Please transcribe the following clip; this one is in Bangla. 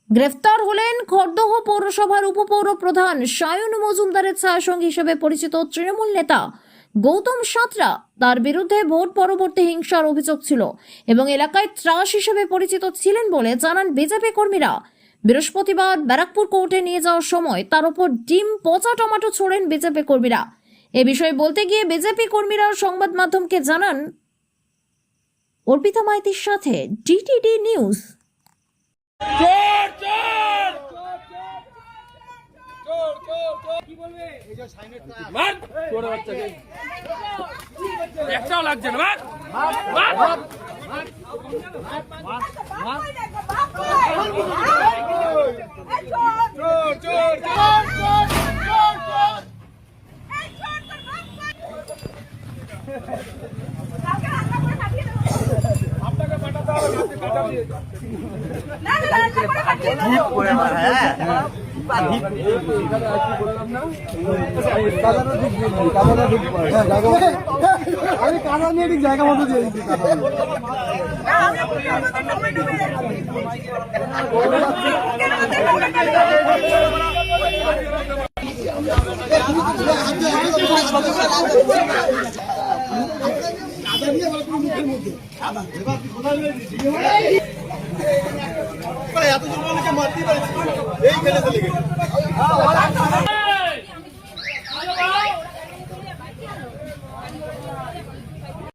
গ্রেফতার হলেন খড়দহ পৌরসভার উপপৌর প্রধান সায়ন মজুমদারের ছায়াসঙ্গী হিসেবে পরিচিত তৃণমূল নেতা গৌতম সাঁতরা। তার বিরুদ্ধে ভোট পরবর্তী হিংসার অভিযোগ ছিল এবং এলাকায় ত্রাস হিসেবে পরিচিত ছিলেন বলে জানান বিজেপি কর্মীরা। বৃহস্পতিবার ব্যারাকপুর কোর্টে নিয়ে যাওয়ার সময় তার উপর ডিম পচা টমেটো ছোড়েন বিজেপি কর্মীরা। এ বিষয়ে বলতে গিয়ে বিজেপি কর্মীরা সংবাদ মাধ্যমকে জানান। অর্পিতা মাইতির সাথে ডিটিডি নিউজ। চোর চোর চোর চোর চোর কি বলবে এই যে সাইনেটটা মার চোর বাচ্চাকে একটাও লাগছে না মার মার মার মার চোর চোর চোর চোর চোর এই চোর কালকে রান্না করে পাঠিয়ে দেব আপনাকে পাঠাতে হবে কাটা দিয়ে না না ঠিক করে হ্যাঁ জায়গা মতো দিয়ে দিচ্ছি। এত জন মারতেই পারে এই খেলে চলে গেছে।